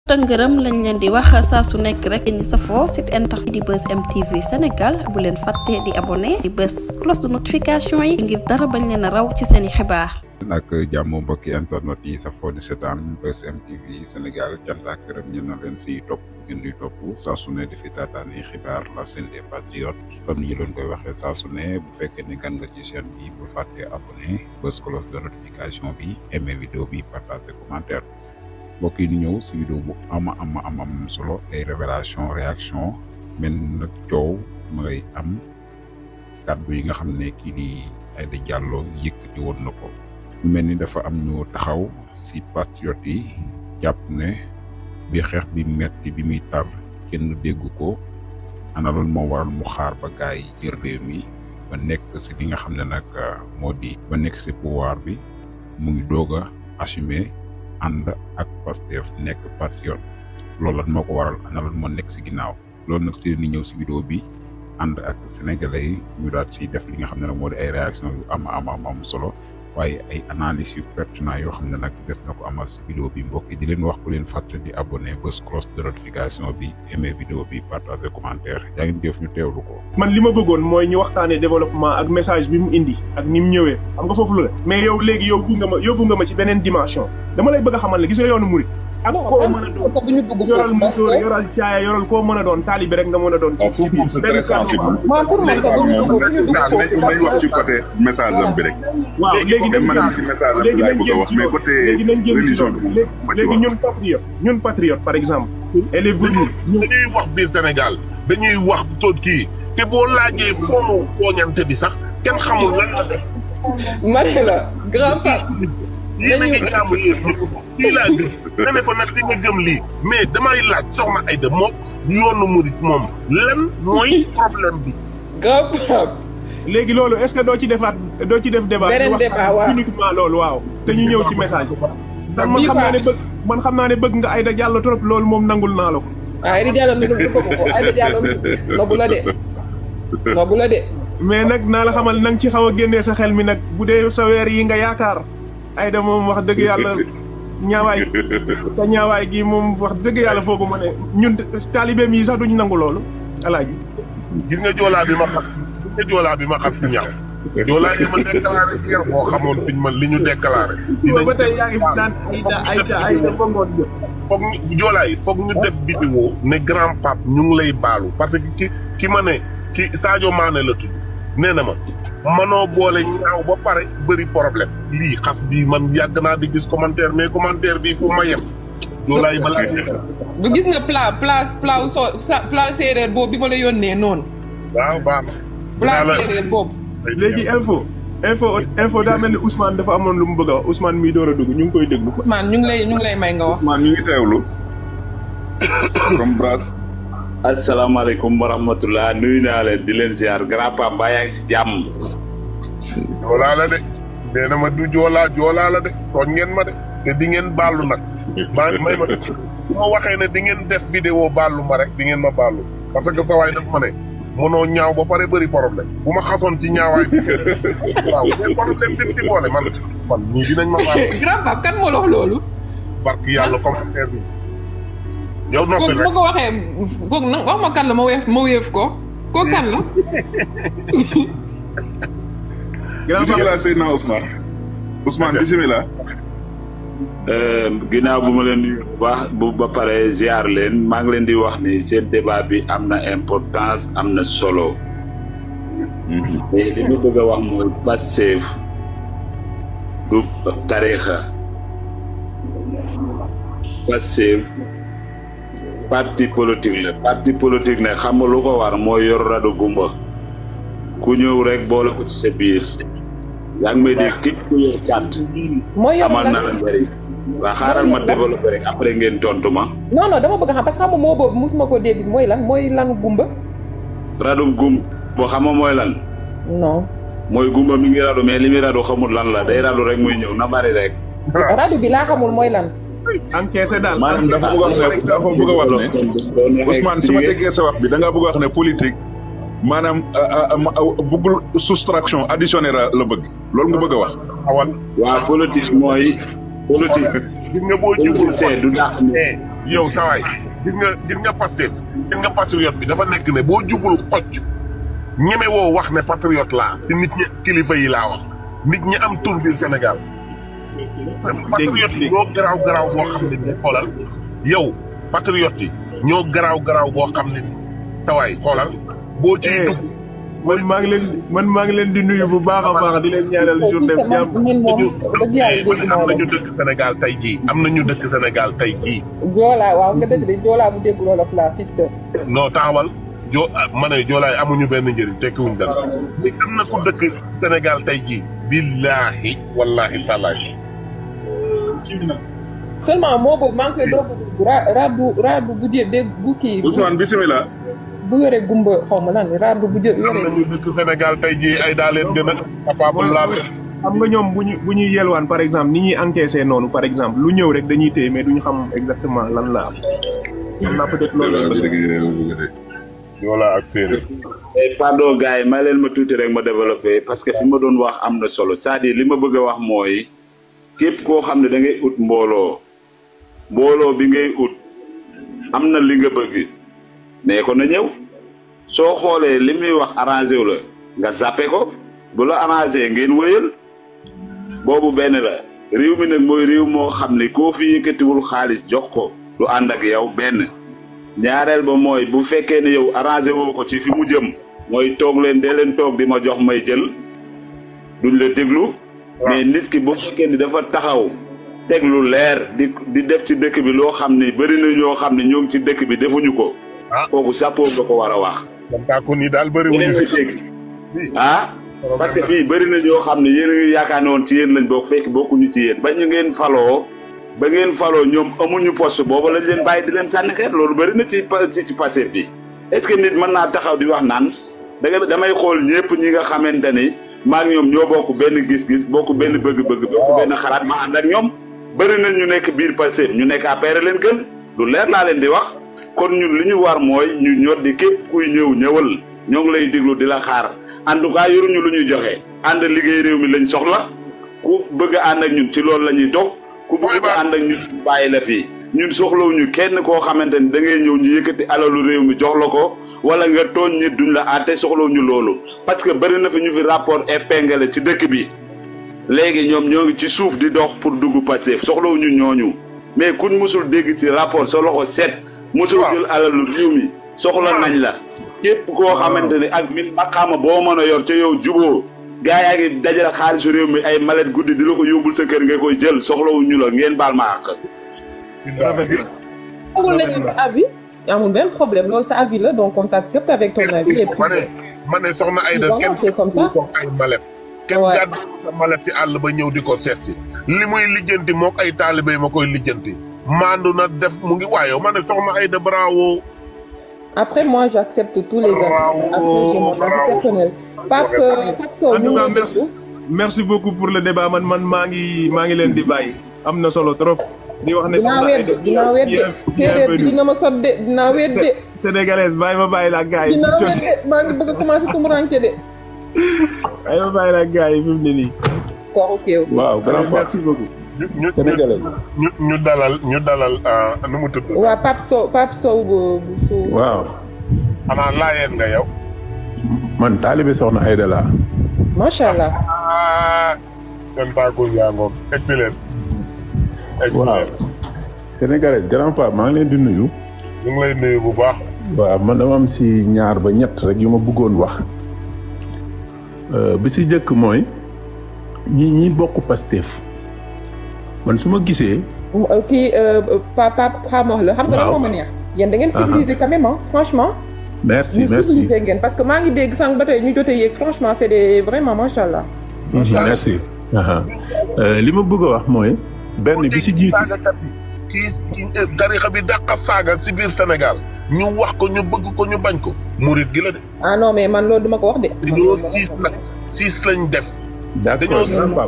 tëngërëm lañ leen di wax saa su nekk rek ñi safoo site internet di Buzz M TV Sénégal bu leen fàtte di abonné di bës cloche de notification yi ngir dara bañ leen a raw ci seeni xibaar. nag jàmm mbokki internet yi safoo di seetaan Buzz M TV Sénégal cant ak gërëm ñu na leen si topp ngeen di topp saa su ne di fi taataan yi xibaar la chaîne des patriotes comme ni ñu leen koy waxee saa su ne bu fekkee ni gan nga ci chaîne bi bu fàtte abonné bës cloche de notification bi aimé vidéo bi partagé commentaire. mbokk yi di ñëw si vidéo bu am solo ay révélation réaction mel nag coow ma ngay am kàddu yi nga xam ne kii di Aïda Diallo yëkkati woon na ko mu mel ni dafa am ñu taxaw si patriote yi jàpp ne bi xeex bi metti bi muy tar kenn dégg ko ana loolu moo waral mu xaar ba gaay yi jël réew mi ba nekk si li nga xam ne nag moo di ba nekk si pouvoir bi mu ngi doog a assumer ànd ak Pastef nekk patriote loolu lan moo ko waral ana lan moo nekk si ginnaaw loolu nag si ni ñëw si vidéo bi ànd ak sénégalais yi ñu daal ci def li nga xam ne nag moo di ay réaction yu am solo waaye ay analyse yu pertinent yoo xam ne nag des na ko amal si vidéo bi mbokk yi di leen wax ku leen fàtte di abonné bës cloche de notification bi aimé vidéo bi partagé commentaire yaa ngi def ñu teewlu ko. man li ma bëggoon mooy ñu waxtaanee développement ak message bi mu indi ak ni mu ñëwee xam nga foofu la mais yow léegi yóbbu nga ma ci beneen dimension dama lay bëgg a xamal ne gis nga yoonu murit ak koo mën a doon yoral musóor yoral caaya yoral koo mën a doon taalibe rek nga mën a doon ci biir benn kàddu may wax ci côté message am bi rek. waaw léegi nañ jëm ci léegi nañ jëm ci léegi ñun patriote par exemple elle est venue dañuy wax biir Sénégal dañuy wax toot kii te boo laajee foomu poñante bi sax kenn xamul lan la def. mane la grand pape yéen a ngi jàmm yéen kii laa gëm da ne ko nag di nga gëm lii mais damay laaj soxna Aïda moom yoonu murit moom lan mooy problème bi. grand pape léegi loolu est-ce que doo ci def débat beneen débat waaw uniquement loolu waaw dañu ñëw ci message ndax man xam naa ne bëgg nga Aïda Diallo trop loolu moom nangul naa la ko. Aïda Diallo mi ngi ko Aïda Diallo mi nobu la de mais nag naa la xamal na nga ci xaw a génnee sa xel mi nag bu dee sa weer yi nga yaakaar Aïda moom wax dëgg yàlla ñaawaay gi moom wax dëgg yàlla foogu ma ne ñun taalibeem yi sax duñ nangu loolu alaaji. gis nga joolaa bi ma xam si ñaaw joolaa bi ma déclaré hier boo xamoon fiñ man li ñu déclaré. dinañ ba tey yaa ngi naan Aïda ba ngoon jot. foog ñu joolaa yi foog ñu def vidéo ne grand pape ñu ngi lay baalu parce que ki ma ne ki Sadio Mané la tudd nee na ma manoo boole ñaaw ba pare bëri problème lii xas bi man yàgg naa di gis commentaire mais commentaire bi fu ma yem joolaa yi balaa du gis nga plat séeréer boobu bi ma la yónnee noonu. waaw baax na. plat séeréer boobu. léegi info daa mel ni Ousmane dafa amoon lu mu bëgg a wax Ousmane mii door a dugg ñu ngi koy déglu. Ousmane ñu ngi lay may nga wax. Ousmane ñu ngi teewlu. comme bras. asalaamaaleykum wa rahmatulah nuyu naa leen di leen ziar grand pape mbaa yaa ngi si jàmm. joolaa la de nee na ma du joolaa la de tooñ ngeen ma de te di ngeen baalu nag may ma su ma waxee ne di ngeen def vidéo baalu ma rek di ngeen ma baalu parce que sa waay daf ma ne mënoo ñaaw ba pare bëri problème bu ma xasoon ci ñaawaay bi waaw mais problème bi ci boole man ñii dinañ ma baalu. grand pape kan moo la wax loolu. barki yàlla commentaire bi. yow noppi rek bu ko waxee kooku nag wax ma kan la ma wéef ko kooku kan la. bisimilah Seydina Ousmane bisimilah. ginnaaw bu ma leen nuyu bu baax ba pare ziar leen maa ngi leen di wax ni seen débat bi am na importance am na solo. mais li ñu bëgg a wax mooy Pastef du tariixa Pastef parti politique la parti politique ne xam nga lu ko war mooy yor radu gumba ku ñëw rek boole ko ci sa biir yaa ngi may dégg képp ku yor carte amal na la njëriñ waa xaaral ma développé rek après ngeen tontu ma. non dama bëgg a xam parce que xam nga moo boobu mosuma ko dégg mooy lan gumba radu gumba boo xam nga mooy lan non mooy gumba mi ngi radu mais li muy radu xamul lan la day radu rek muy ñëw na bari rek radu bi laa xamul mooy lan. encaissé daal maanaam dafa bëgg a wax ne Ousmane su ma déggee sa wax bi da ngaa bëgg a wax ne politique maanaam bëggul soustraction additionnelle la bëgg loolu nga bëgg a wax. waaw politique mooy politique. gis nga boo jubul du dàq yow sawaay gis nga Pastef gis nga patriote bi dafa nekk ne boo jubul xocc ñeme woo wax ne patriote laa si nit ñi kilifa yi laa wax nit ñi am tur biir Sénégal patriote yi ñoo garaaw boo xam ne ni xoolal yow patriote yi ñoo garaaw boo xam ne ni sawaay xoolal boo ciy dugg man maa ngi leen di nuyu bu baax a baax di leen ñaanal journée bu jàmm. am nañu dëkk Sénégal tey jii am nañu dëkk Sénégal tey jii. Joola waaw nga dëgg de Joola bu dégg loola la sister. non taxawal ma ne Joolaay amuñu benn njëriñ tekkiwuñ dara am na ku dëkk Sénégal tey jii. billaahi wallaahi taalaahi. seulement moo boobu maa ngi koy doog raadu bu dégg bu kii. Ousmane bisimilah. bu yore gumba xaw ma lan raadu bu yore. am nañu dëkk Sénégal tey jii ay daa leen gën a capable laal. xam nga ñoom bu ñuy yelwaan par exemple ni ñuy encaissé noonu par exemple lu ñëw rek dañuy téye mais duñu xam exactement lan la am. xam naa peut-être loolu Joola ak séeréer. pardon gars yi may leen ma tuuti rek ma développé parce que fi ma doon wax am na solo c'est-à-dire li ma bëgg a wax mooy képp koo xam ne da ngay ut mbooloo bi ngay ut am na li nga bëgg mais ko na ñëw soo xoolee li muy wax arrangé wu la nga zappé ko bu la arrangé ngeen wëyal boobu benn la réew mi nag mooy réew moo xam ne koo fi yëkkatiwul xaalis jox ko du ànd ak yow benn ñaareel ba mooy bu fekkee ne yow arrangé woo ko ci fi mu jëm mooy toog leen dee leen toog di ma jox may jël duñ la déglu mais nit ki bu fekkee ni dafa taxaw teg lu leer di def ci dëkk bi loo xam ne bëri na ñoo xam ne ñoo ngi ci dëkk bi defuñu ko kooku sàppoo nga ko war a wax ni daal bëri wuñu dégg parce que fii bëri na ñoo xam ne yéen a ngi yaakaar ne woon ci yéen lañ bokk fekk bokkuñu ci yéen ba ngeen faloo ñoom amuñu poste boobu lañ leen bàyyi di leen sànni xeer loolu bëri na ci Pastef bi est-ce que nit mën naa taxaw di wax naan damay xool ñëpp ñi nga xamante ni maa ngi ñoom ñoo bokk benn gis-gis bokk benn bëgg-bëgg bokk benn xalaat ma ànd ak ñoom bëri na ñu nekk biir Pastef ñu nekk APR leen gën lu leer laa leen di wax kon ñun li ñu war mooy ñu ñor di képp kuy ñëwal ñoo ngi lay déglu di la xaar en tout cas yoruñu lu ñuy joxe ànd liggéey réew mi lañ soxla ku bëgg a ànd ak ñun ci loolu la ñuy dox ku bëgg a ànd ak ñun bàyyi la fii ñun soxlawuñu kenn koo xamante ni da ngay ñëw ñu yëkkati alalu réew mi jox la ko wala nga tooñ nit duñ la àtte soxlawuñu loolu parce que bëri na fi ñu fi rapport épinglé ci dëkk bi léegi ñoom ñoo ngi ci suuf di dox pour dugg Pastef soxlawuñu ñooñu mais kuñ musul dégg ci rapport sa loxo set musul jël alalu réew mi soxla nañ la képp koo xamante ni ak min maqaama boo mën a yor ca yow juboo gaa yaa ngi dajale xaalisu réew mi ay malet guddi di la ko yóbbul sa kër nga koy jël soxlawuñu la ngeen baal ma àq. amul benn problème loolu sa avis la donc on t'accepte avec ton avis et puis. ma ne soxna Aïda kenn bokk ay malet. kenn gàddu sa malet ci àll ba ñëw di ko seet si. li muy lijjanti mook ay taalibe ma koy lijjanti. maandu na def mu ngi waayoo ma ne soxna Aïda bravo. Après, moi, j'accepte tous les avis. Après, j'ai mon avis personnel. Pape Sow, merci beaucoup pour le débat. Man maa ngi leen di bàyyi. Am na solo trop. di wax ne dinaa wedde séeréer bi dina ma sot de dinaa wedde. Sénégalaise bàyyi ma bàyyi la ak gars yi. dinaa wedde maa ngi bëgg a commencé tumuranke de. bàyyi ma bàyyi la ak gars yi fi mu ne nii. ok. waaw merci beaucoup. ñu dalal nu mu tudd. waaw Pape Sow bu suuf. waaw. xanaa laayeen nga yow. man taalibe soxna Aïda laa. macha allah. seen taakul yaa ngoog excellent. waaw. Sénégalais grand Pape maa ngi leen di nuyu. ñu ngi lay nuyu bu baax. waaw man dama am si ñaar ba ñett rek yu ma bëggoon wax. bi si jëkk mooy ñi bokk Pastef. man su ma gisee. kii Pape xaaral la xam nga lan moo ma neex. yéen da ngeen civilisé quand même franchement. merci ñu civilisé ngeen parce que maa ngi dégg sànq ba tey ñu jotee yéeg franchement c'est des vraiment macha allah. merci. li ma bëgg a wax mooy. benn bi si jiitu kii tarixa bi dàq saaga si biir Sénégal ñu wax ko ñu bëgg ko ñu bañ ko. murit gi la de. ah non mais man loolu duma ko wax de. dañoo siis lañ def. d'accord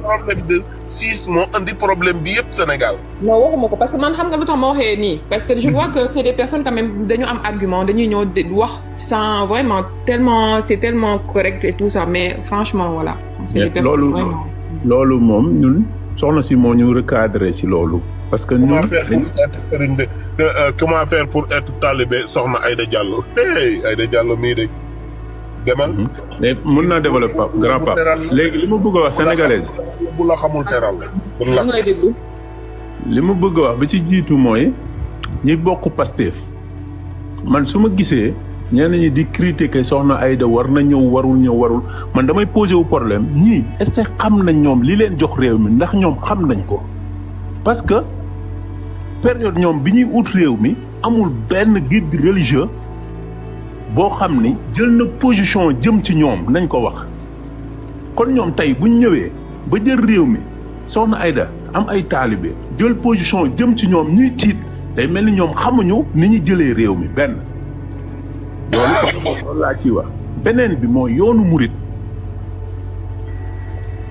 problème de 6 moo andi problème bi yëpp Sénégal. non waxuma ko parce que man xam nga lu tax ma waxee nii parce que je vois que c'est des personnes quand même dañu am argument dañuy ñëw wax sans vraiment tellement c'est tellement correct et tout ça mais franchement voilà. c'est des personnes vraiment. loolu moom ñun soxna si moo ñu recadré si loolu. parce que ñun comment faire pour être talibé soxna Aïda Diallo hey Aïda Diallo mii de demal. mais mën naa développer grand pape léegi li ma bëgg a wax sénégalais bu la xamul teral bu la li ma bëgg a wax bi ci jiitu mooy ñi bokk Pastef man su ma gisee ñenn ñi di critiquer soxna Aïda war na ñëw warul man damay posé wu problème ñii est-ce que xam nañ ñoom li leen jox réew mi ndax ñoom xam nañ ko parce que période ñoom bi ñuy ut réew mi amul benn guide religieux boo xam ni jël na position jëm ci ñoom nañ ko wax kon ñoom tey buñ ñëwee ba jël réew mi soxna Aïda am ay taalibe jël position jëm ci ñoom ñuy tiit day mel ni ñoom xamuñu ni ñu jëlee réew mi benn loolu laa ciy wax beneen bi mooy yoonu murit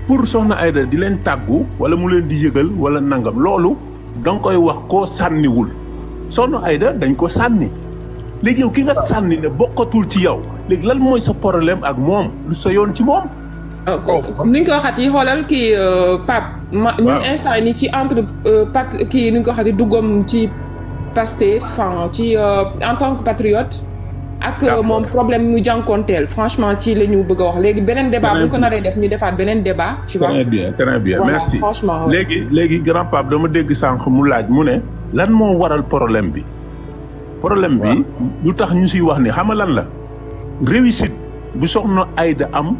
pour soxna Aïda di leen tàggu wala mu leen di yëgal wala nangam loolu danga koy wax koo sànniwul soxna Aïda dañ ko sànni léegi yow ki nga sànni ne bokkatul ci yow léegi lan mooy sa problème ak moom lu sa yoon ci moom. ni ñu ko waxati xoolal kii Pape. ñun instant ni ci entre kii ni ñu ko waxati duggam ci Pastef ci en tant que patriote. ak moom problème mu jànkoonteel franchement ci la ñu bëgg a wax léegi beneen débat bu ñu ko naree def ñu defaat beneen débat. tu vois très bien voilà, merci franchement léegi grand pape dama dégg sànq mu laaj mu ne lan moo waral problème bi. problème bi lu tax ñu siy wax ni xam nga lan la réussite bu soxna Aïda am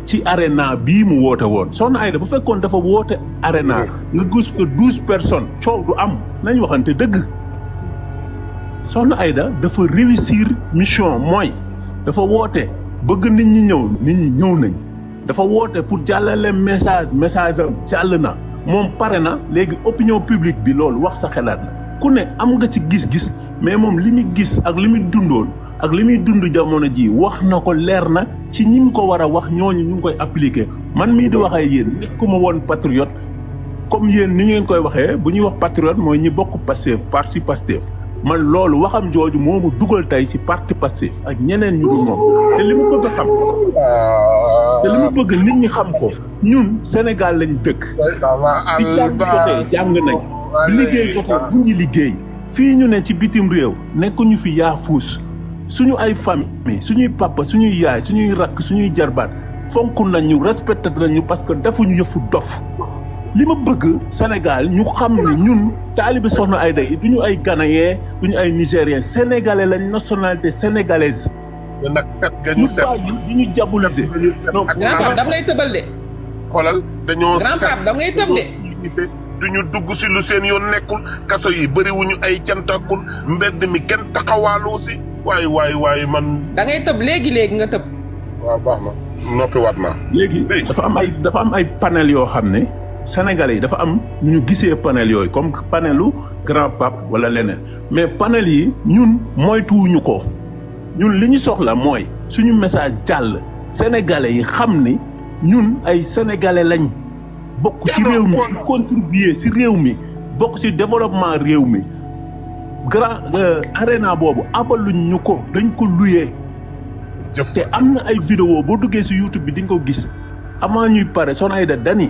ci arena bii mu woote woon soxna Aïda bu fekkoon dafa woote arena nga gis fa 12 personnes coow du am nañ waxante dëgg. soxna Aïda dafa réussir mission mooy dafa woote bëgg nit ñi ñëw nañ dafa woote pour jàllale message am jàll na moom pare na léegi opinion publique bi loolu wax sa xalaat la ku ne am nga ci gis-gis mais moom li muy gis ak li muy dundoon ak li muy dund jamono ji wax na ko leer na ci ñi mu ko war a wax ñooñu ñu ngi koy appliquer man mii di waxee yéen nekkuma woon patriote comme yéen ni ngeen koy waxee bu ñuy wax patriote mooy ñi bokk Pastef parti Pastef man loolu waxam jooju moo ma dugal tey ci parti Pastef ak ñeneen ñu dul moom te li ma bëgg a xam te li ma bëgg nit ñi xam ko ñun Sénégal lañ dëkk di jàng jotee jàng nañ bi liggéey jotee bu ñu liggéey fii ñu ne ci bitim réew nekkuñu fi yaa fuus suñu ay famille suñuy papa suñuy yaay suñuy rakk suñuy jarbaat fonk nañu respecté nañu parce que defuñu yëfu dof li ma bëgg Sénégal ñu xam ne ñun taalibe soxna Aïda yi duñu ay Ghanéen duñu ay Nigérien sénégalais lañ nationalité sénégalaise. mais nag set ga ñu set du ñu diaboliser. non grand pape dam lay tëbal de. xoolal dañoo set grand pape dam ngay tëb de. duñu dugg si lu seen yoon nekkul kaso yi bëriwuñu ay cantakul mbedd mi kenn taxawaaloo si waaye man. da ngay tëb léegi nga tëb. waaw baax na noppiwaat naa. léegi dafa am ay panel yoo xam ne. Sénégalais yi dafa am nu ñu gisee panel yooyu comme panelu grand pape wala leneen mais panel yi ñun moytuwuñu ko ñun li ñu soxla mooy suñu message jàll Sénégalais yi xam ni ñun ay sénégalais lañ bokk ci réew mi contribuer ci réew mi bokk ci développement réew mi grand arena boobu abaluñ ñu ko dañ ko luyee te am na ay vidéo boo duggee ci YouTube bi di nga ko gis avant ñuy pare Soxna Aïda dani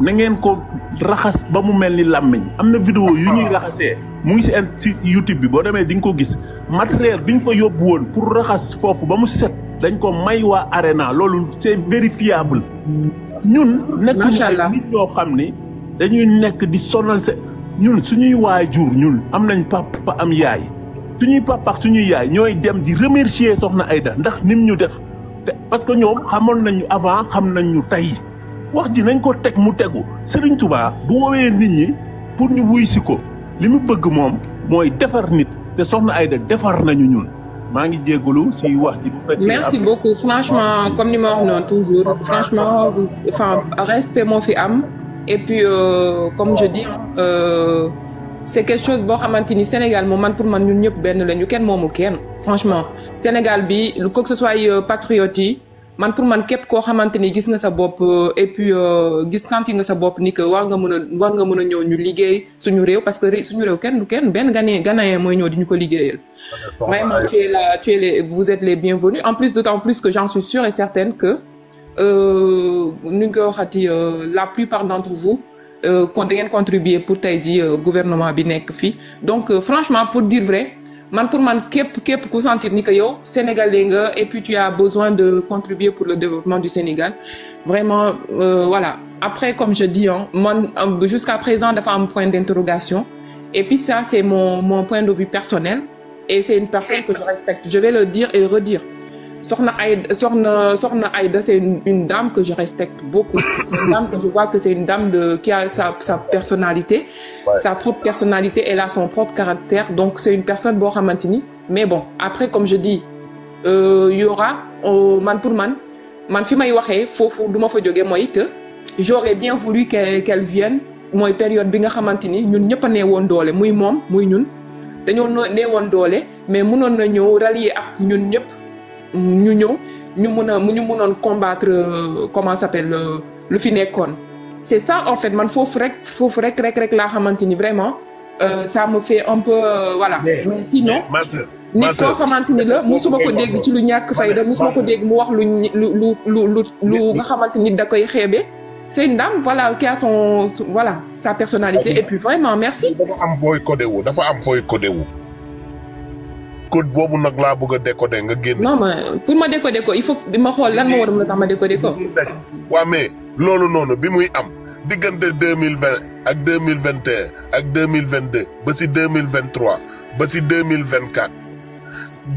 na ngeen ko raxas ba mu mel ni làmmiñ am na vidéo yu ñuy raxasee mu ngi ci YouTube bi boo demee di nga ko gis matériel bi ñu fa yóbbu woon pour raxas foofu ba mu set dañ ko may waa arena loolu c'est vérifiable ñun nekkuñu ay nit ñoo xam ni dañuy nekk di sonal ñun suñuy waajur ñun am nañ papa am yaay suñuy papa ak suñuy yaay ñooy dem di remercier Soxna Aïda ndax nim ñu def parce que ñoom xamoon nañu avant xam nañ ñu tey wax ji nañ ko teg mu tegu Serigne Touba bu woowee nit ñi pour ñu wuy si ko li mu bëgg moom mooy defar nit te Soxna Aïda defar nañu ñun maa ngi jégalu si wax ji bu fekkee. merci beaucoup franchement comme ni ma wax noonu toujours franchement respect moo fi am et puis comme je dis c'est quelque chose boo xamante ni Sénégal moom man pour man ñun ñëpp benn lañu kenn moomul kenn franchement Sénégal bi lu ko que ce soit patriote yi. man pour man képp koo xamante ni gis nga sa bopp et puis sentir nga sa bopp ni que war nga mën a ñëw ñu liggéey suñu réew parce que suñu réew kenn benn Ghanéen mooy ñëw di ñu ko liggéeyal. vraiment vous êtes les bienvenus en plus d'autant plus que j'en suis sûre et certaine que nu ñu koy waxati la plupart d'entre vous da ngeen contribuer pour tey ji gouvernement bi nekk fii donc franchement pour dire vrai pour man képp ku sentir ni que yow sénégalais nga et puis tu as besoin de contribuer pour le développement du Sénégal vraiment voilà après comme je dis man jusqu'à présent dafa am point d'interrogation et puis ça c'est mon point de vue personnel et c'est une personne que je respecte je vais le dire et redire Sokhna Aïda c'est une dame que je respecte beaucoup c'est une dame que je vois que c'est une dame qui a sa personnalité sa propre personnalité elle a son propre caractère donc c'est une personne boo xamante ni mais bon après comme je dis y aura pour man fi may waxee foofu du ma fa jógee mooy que j'aurais bien voulu qu'elle vienne mooy période bi nga xamante ni ñun ñëpp a neewoon doole muy moom muy ñun dañoo neewoon doole mais mënoon na ñëw rallier ak ñun ñëpp ñu ñëw ñu mënoon combattre comment ça s'appelle lu fi nekkoon c'est ça en fait man foofu rek laa xamante ni vraiment ça me fait un peu voilà mais sinon nit koo xamante ni la musuma ko dégg ci lu ñàkk fayda musuma ko dégg mu wax lu nga xamante ni da koy xeebe c'est une dame voilà qui a sa personnalité et puis vraiment merci dafa am fooy codé wu code boobu nag laa bëgg a décoder nga génn. non mais pour ma décoder ko il faut ma xool lan moo war a mën a tax ma décoder ko. waaw mais loolu noonu bi muy am diggante 2020 ak 2021 ak 2022 ba si 2023 ba si 2024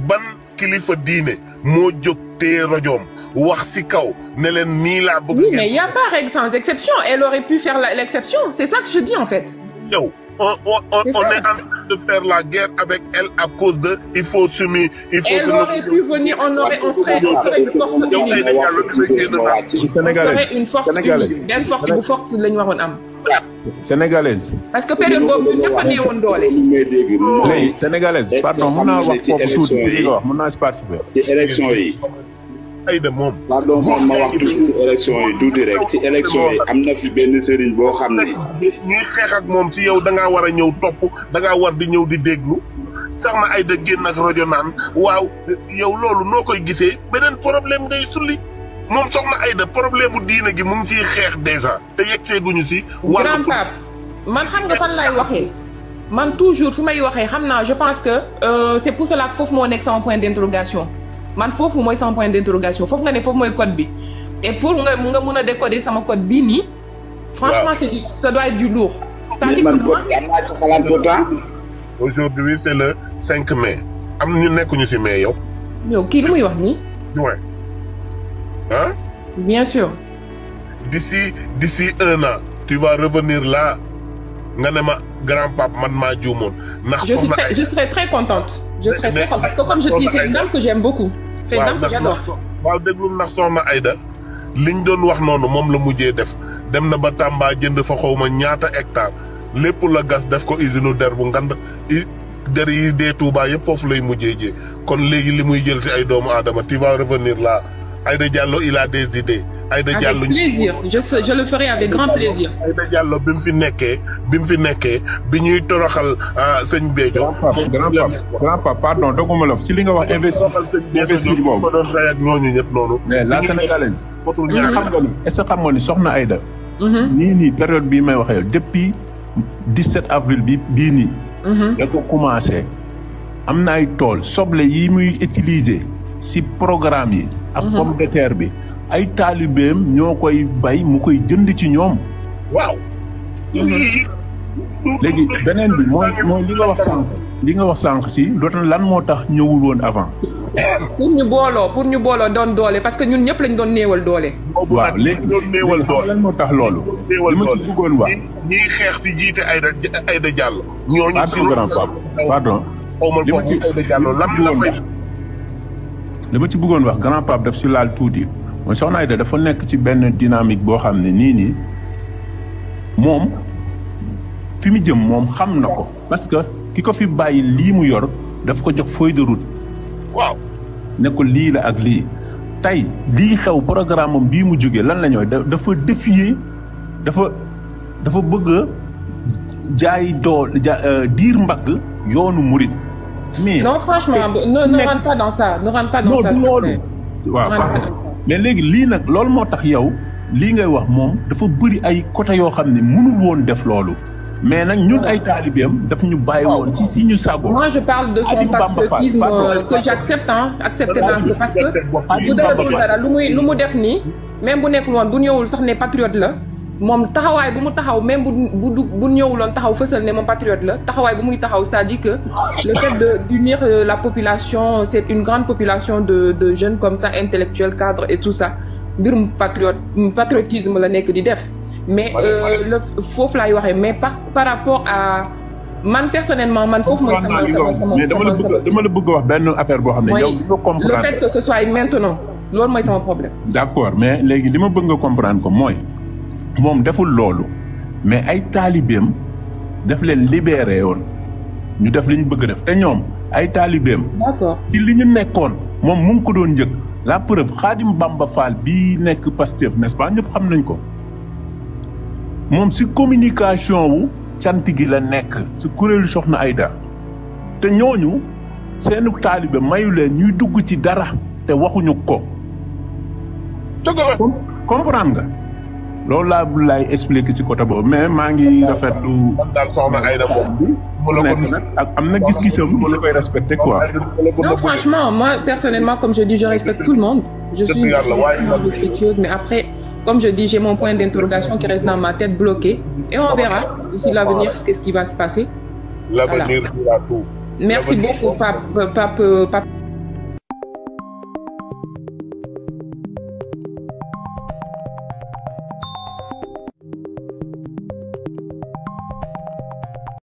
ban kilifa diine moo jóg tee rajoom wax si kaw ne leen nii laa bëgg. oui mais y a pas règle sans exception elle aurait pu faire l'exception c'est ça que je dis en fait. yow on est en train de faire la guerre avec elle à cause de il faut s'unir. Elle aurait pu venir, on serait une force unie. On serait une force unie. Benn force bu forte la ñu waroon am. sénégalaise. parce que période boobu ñëpp a neewoon doole. léegi sénégalaise pardon mën naa wax foofu tuuti li nga wax mën naa si participer. ci élection yi. Aïda moom. pardon moom ma wax tuuti ci élection yi tuuti rek ci élection yi am na fi benn sëriñ boo xam ne. ñuy xeex ak moom si yow da ngaa war a ñëw topp da ngaa war di ñëw di déglu Sokhna Aïda génn ak rajo naan waaw yow loolu noo koy gisee beneen problème ngay sulli moom Sokhna Aïda problème mu diine gi mu ngi ciy xeex déjà te yegsee guñu si. Grand Pape man xam nga fan lay waxee man toujours fi may waxee xam naa je pense que c'est pour cela que foofu moo nekk sama point d'interrogation. man foofu mooy sama point d'interrogation foofu nga ne foofu mooy code bi et pour nga mën a décoder sama code bii nii. franchement ça doit être du lourd. mais man code am naa ci xalaat pourtant. aujourd'hui c'est le 5 mai am ñu nekkuñu ci mai yow. yow kii lu muy wax nii. juin ah. bien sûr. d'ici 1 an tu vas revenir là nga ne ma grand pape man maa juumoon. ndax je serai très contente. je serai très contente parce que comme je dis c'est une dame que j'aime beaucoup. c'est une dame que j'adore. waaw déglu ndax Sokhna Aïda liñ doon wax noonu moom la mujjee def dem na ba Tamba jënd fa xawma ñaata hectare lépp la gas def ko usine der bu ngand der yi dee Touba yëpp foofu lay mujjee jee kon léegi li muy jël ci ay doomu aadama tu vas revenir là Aïda Diallo il a des idées. Aïda Diallo avec plaisir je le ferai avec grand plaisir. Aïda Diallo bi mu fi nekkee bi ñuy toroxal sëñ Béthio. grand pape pardon doguma la ci li nga wax investir boobu. ko doon rey ak ñooñu ñëpp noonu. mais la sénégalaise. est-ce que xam nga ni Sokhna Aïda. nii période bii may waxee depuis 17 avril bii nii. da ko commencé am na ay tool soble yi muy utiliser ci programme yi. ak pomme de terre bi. ay taalibeem ñoo koy bay mu koy jënd ci ñoom. waaw. léegi beneen bi mooy li nga wax sànq si dootul lan moo tax ñëwul woon avant. pour ñu booloo doon doole parce que ñun ñëpp lañ doon néewal doole. waaw léegi doon néewal doole lan moo tax loolu. li ma ci bëggoon wax ñiy xeex si jiite Aïda Diallo. ñooñu si pardon. li ma ci Aïda Diallo lan la fay. li ma ci bëggoon wax grand pape daf si laal tuuti. mooy Sokhna Aïda dafa nekk ci benn dynamique boo xam ne nii moom fi mu jëm moom xam na ko parce que ki ko fi bàyyi lii mu yor daf ko jox feuille de route. waaw ne ko lii la ak lii tey lii xew programme am bii mu jógee lan la ñooy dafa défier dafa bëgg a jaay diir mbagg yoonu murit. mais non franchement ne rentre pas dans ça ne rentre pas dans ça. loolu waaw mais léegi lii nag loolu moo tax yow lii ngay wax moom dafa bëri ay côté yoo xam ne mënul woon def loolu mais nag ñun ay taalibeem daf ñu bàyyi woon si ñu sago. Moi je parle de son patriotisme que j'accepte accepté naa ko parce que bu dara dul dara lu mu def nii même bu nekkul woon bu ñëwul sax ne patriote la moom taxawaay bu mu taxaw même bu ñëwuloon taxaw fësal ne moom patriote la taxawaay bu muy taxaw c'est-à-dire que le fait d'unir la population c'est une grande population de jeunes comme ça intellectuels cadres et tout ça mbirum patriotisme la nekk di def mais foofu laay waxee mais par rapport à man personnellement man foofu mooy sama dama la bëgg wax benn affaire boo xam ne yow nga comprendre le fait que ce soit maintenant loolu mooy sama problème. d'accord mais léegi li ma bëgg nga comprendre ko mooy moom deful loolu mais ay taalibeem daf leen libéré woon ñu def li ñu bëgg def te ñoom ay taalibeem. d'accord ci li ñu nekkoon moom mu ngi ko doon njëkk la preuve Khadim Bamba Fall bii nekk Pastef n'est-ce pas ñëpp xam nañ ko moom si communication wu cant gi la nekk si kuréelu Soxna Aïda te ñooñu seenu taalibe mayu leen ñuy dugg ci dara te waxuñu ko. comprendre nga. loolu laay expliquer ci côté boobu mais maa ngi rafetlu. man daal Soxna Aïda moom. ak am na gis-gisam mu la koy respecter quoi. non franchement moi personnellement comme je dis je respecte tout le monde. je suis une personne respectueuse mais après comme je dis j'ai mon point d'interrogation qui reste dans ma tête bloqué et on verra d'ici l'avenir qu'est-ce qui va se passer. L'avenir dira tout. Merci beaucoup Pape.